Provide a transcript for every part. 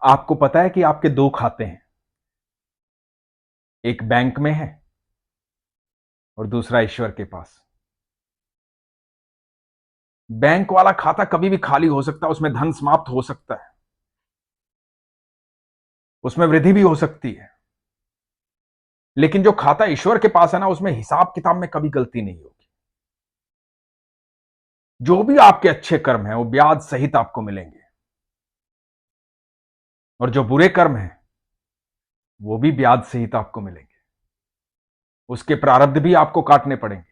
आपको पता है कि आपके दो खाते हैं, एक बैंक में है और दूसरा ईश्वर के पास। बैंक वाला खाता कभी भी खाली हो सकता है, उसमें धन समाप्त हो सकता है, उसमें वृद्धि भी हो सकती है। लेकिन जो खाता ईश्वर के पास है ना, उसमें हिसाब किताब में कभी गलती नहीं होगी। जो भी आपके अच्छे कर्म हैं वो ब्याज सहित आपको मिलेंगे, और जो बुरे कर्म हैं वो भी ब्याज सहित आपको मिलेंगे। उसके प्रारब्ध भी आपको काटने पड़ेंगे।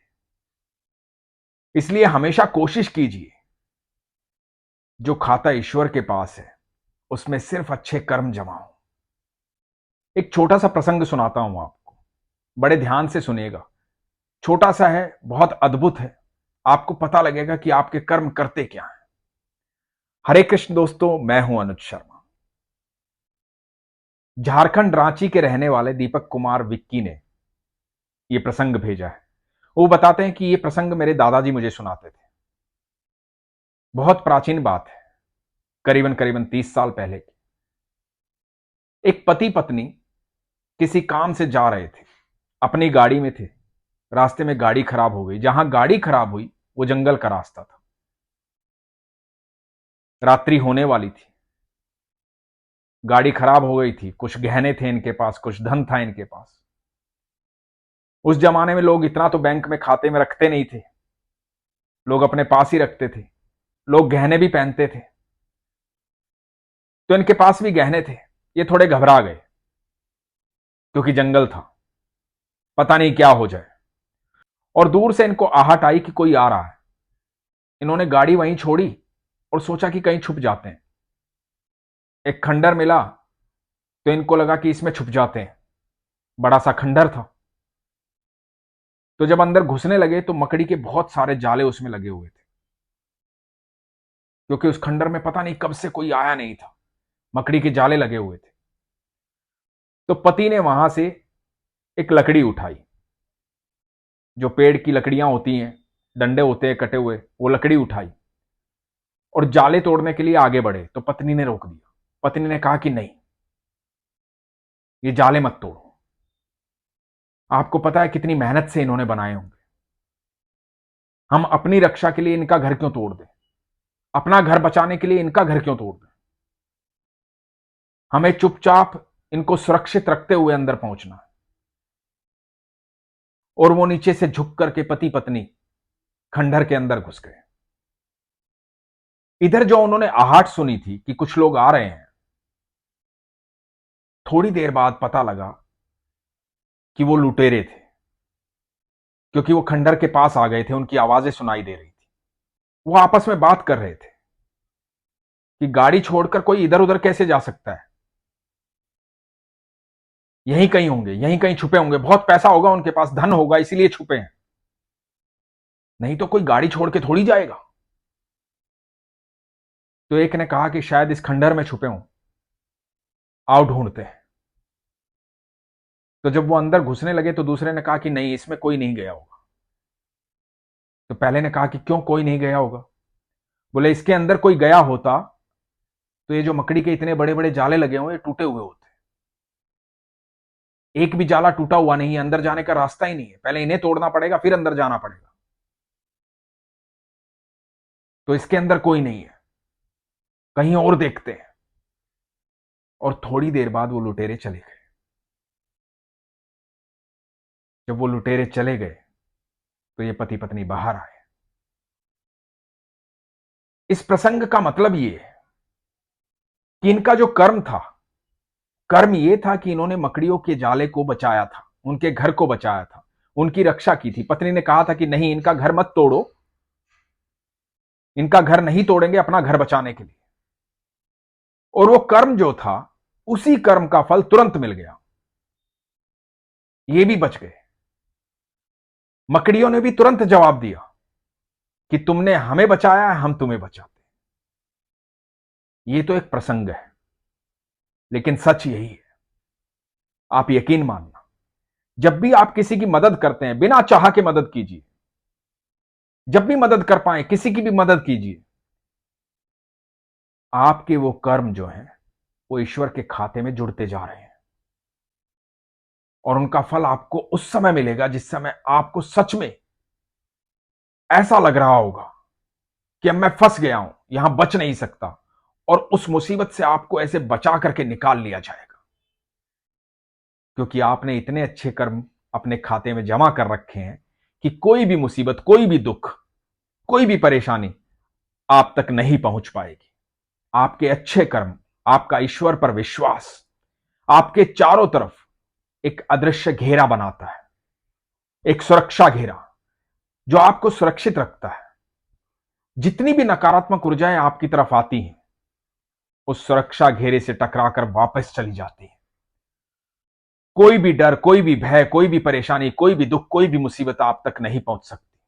इसलिए हमेशा कोशिश कीजिए, जो खाता ईश्वर के पास है उसमें सिर्फ अच्छे कर्म जमा हो। एक छोटा सा प्रसंग सुनाता हूं आपको, बड़े ध्यान से सुनिएगा। छोटा सा है, बहुत अद्भुत है। आपको पता लगेगा कि आपके कर्म करते क्या हैं। हरे कृष्ण दोस्तों, मैं हूं अनुज शर्मा। झारखंड रांची के रहने वाले दीपक कुमार विक्की ने यह प्रसंग भेजा है। वो बताते हैं कि यह प्रसंग मेरे दादाजी मुझे सुनाते थे। बहुत प्राचीन बात है, करीबन करीबन 30 साल पहले की। एक पति पत्नी किसी काम से जा रहे थे, अपनी गाड़ी में थे। रास्ते में गाड़ी खराब हो गई। जहां गाड़ी खराब हुई वो जंगल का रास्ता था। रात्रि होने वाली थी, गाड़ी खराब हो गई थी। कुछ गहने थे इनके पास, कुछ धन था इनके पास। उस जमाने में लोग इतना तो बैंक में खाते में रखते नहीं थे, लोग अपने पास ही रखते थे। लोग गहने भी पहनते थे, तो इनके पास भी गहने थे। ये थोड़े घबरा गए, क्योंकि जंगल था, पता नहीं क्या हो जाए। और दूर से इनको आहट आई कि कोई आ रहा है। इन्होंने गाड़ी वहीं छोड़ी और सोचा कि कहीं छुप जाते हैं। एक खंडर मिला तो इनको लगा कि इसमें छुप जाते हैं। बड़ा सा खंडर था। तो जब अंदर घुसने लगे तो मकड़ी के बहुत सारे जाले उसमें लगे हुए थे, क्योंकि उस खंडर में पता नहीं कब से कोई आया नहीं था। मकड़ी के जाले लगे हुए थे। तो पति ने वहां से एक लकड़ी उठाई, जो पेड़ की लकड़ियां होती हैं, डंडे होते हैं कटे हुए, वो लकड़ी उठाई और जाले तोड़ने के लिए आगे बढ़े। तो पत्नी ने रोक दिया। पत्नी ने कहा कि नहीं, ये जाले मत तोड़ो। आपको पता है कितनी मेहनत से इन्होंने बनाए होंगे। हम अपनी रक्षा के लिए इनका घर क्यों तोड़ दें? अपना घर बचाने के लिए इनका घर क्यों तोड़ दें? हमें चुपचाप इनको सुरक्षित रखते हुए अंदर पहुंचना है। और वो नीचे से झुक करके पति पत्नी खंडहर के अंदर घुस गए। इधर जो उन्होंने आहट सुनी थी कि कुछ लोग आ रहे हैं, थोड़ी देर बाद पता लगा कि वो लुटेरे थे, क्योंकि वो खंडहर के पास आ गए थे। उनकी आवाजें सुनाई दे रही थी। वो आपस में बात कर रहे थे कि गाड़ी छोड़कर कोई इधर उधर कैसे जा सकता है। यहीं कहीं होंगे, यहीं कहीं छुपे होंगे, बहुत पैसा होगा उनके पास, धन होगा, इसीलिए छुपे हैं। नहीं तो कोई गाड़ी छोड़ के थोड़ी जाएगा। तो एक ने कहा कि शायद इस खंडहर में छुपे हों, आओ ढूंढते हैं। तो जब वो अंदर घुसने लगे तो दूसरे ने कहा कि नहीं, इसमें कोई नहीं गया होगा। तो पहले ने कहा कि क्यों कोई नहीं गया होगा? बोले इसके अंदर कोई गया होता तो ये जो मकड़ी के इतने बड़े बड़े जाले लगे हुए टूटे हुए होते। एक भी जाला टूटा हुआ नहीं है, अंदर जाने का रास्ता ही नहीं है। पहले इन्हें तोड़ना पड़ेगा, फिर अंदर जाना पड़ेगा। तो इसके अंदर कोई नहीं है, कहीं और देखते हैं। और थोड़ी देर बाद वो लुटेरे चले गए। जब वो लुटेरे चले गए तो ये पति पत्नी बाहर आए। इस प्रसंग का मतलब ये है कि इनका जो कर्म था, कर्म ये था कि इन्होंने मकड़ियों के जाले को बचाया था, उनके घर को बचाया था, उनकी रक्षा की थी। पत्नी ने कहा था कि नहीं, इनका घर मत तोड़ो, इनका घर नहीं तोड़ेंगे अपना घर बचाने के लिए। और वो कर्म जो था, उसी कर्म का फल तुरंत मिल गया। ये भी बच गए। मकड़ियों ने भी तुरंत जवाब दिया कि तुमने हमें बचाया है, हम तुम्हें बचाते। ये तो एक प्रसंग है, लेकिन सच यही है। आप यकीन मानना, जब भी आप किसी की मदद करते हैं, बिना चाह के मदद कीजिए। जब भी मदद कर पाए, किसी की भी मदद कीजिए। आपके वो कर्म जो हैं वो ईश्वर के खाते में जुड़ते जा रहे हैं और उनका फल आपको उस समय मिलेगा जिस समय आपको सच में ऐसा लग रहा होगा कि अब मैं फंस गया हूं, यहां बच नहीं सकता, और उस मुसीबत से आपको ऐसे बचा करके निकाल लिया जाएगा, क्योंकि आपने इतने अच्छे कर्म अपने खाते में जमा कर रखे हैं कि कोई भी मुसीबत, कोई भी दुख, कोई भी परेशानी आप तक नहीं पहुंच पाएगी। आपके अच्छे कर्म, आपका ईश्वर पर विश्वास आपके चारों तरफ एक अदृश्य घेरा बनाता है, एक सुरक्षा घेरा जो आपको सुरक्षित रखता है। जितनी भी नकारात्मक ऊर्जाएं आपकी तरफ आती हैं, उस सुरक्षा घेरे से टकराकर वापस चली जाती है। कोई भी डर, कोई भी भय, कोई भी परेशानी, कोई भी दुख, कोई भी मुसीबत आप तक नहीं पहुंच सकती।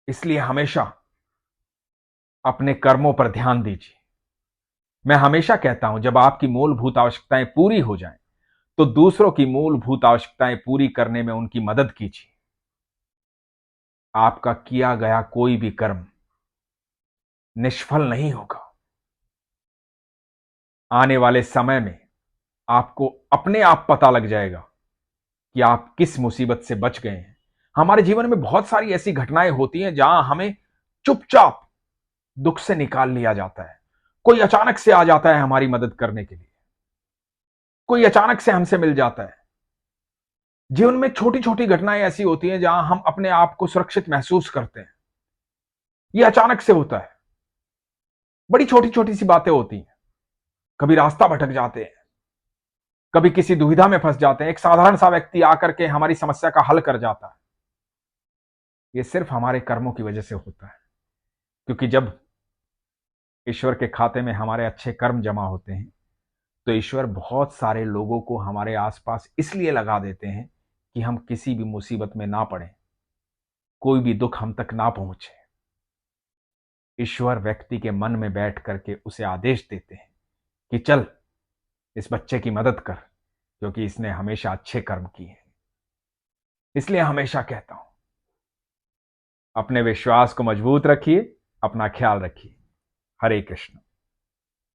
इसलिए हमेशा अपने कर्मों पर ध्यान दीजिए। मैं हमेशा कहता हूं, जब आपकी मूलभूत आवश्यकताएं पूरी हो जाएं, तो दूसरों की मूलभूत आवश्यकताएं पूरी करने में उनकी मदद कीजिए। आपका किया गया कोई भी कर्म निष्फल नहीं होगा। आने वाले समय में आपको अपने आप पता लग जाएगा कि आप किस मुसीबत से बच गए हैं। हमारे जीवन में बहुत सारी ऐसी घटनाएं होती हैं जहां हमें चुपचाप दुख से निकाल लिया जाता है। कोई अचानक से आ जाता है हमारी मदद करने के लिए, कोई अचानक से हमसे मिल जाता है। जीवन में छोटी छोटी घटनाएं ऐसी होती हैं जहां हम अपने आप को सुरक्षित महसूस करते हैं। यह अचानक से होता है। बड़ी छोटी छोटी सी बातें होती हैं। कभी रास्ता भटक जाते हैं, कभी किसी दुविधा में फंस जाते हैं, एक साधारण सा व्यक्ति आकर के हमारी समस्या का हल कर जाता है। यह सिर्फ हमारे कर्मों की वजह से होता है, क्योंकि जब ईश्वर के खाते में हमारे अच्छे कर्म जमा होते हैं, तो ईश्वर बहुत सारे लोगों को हमारे आसपास इसलिए लगा देते हैं कि हम किसी भी मुसीबत में ना पड़े, कोई भी दुख हम तक ना पहुंचे। ईश्वर व्यक्ति के मन में बैठ करके उसे आदेश देते हैं कि चल इस बच्चे की मदद कर, क्योंकि इसने हमेशा अच्छे कर्म किए हैं। इसलिए हमेशा कहता हूं, अपने विश्वास को मजबूत रखिए, अपना ख्याल रखिए। हरे कृष्ण।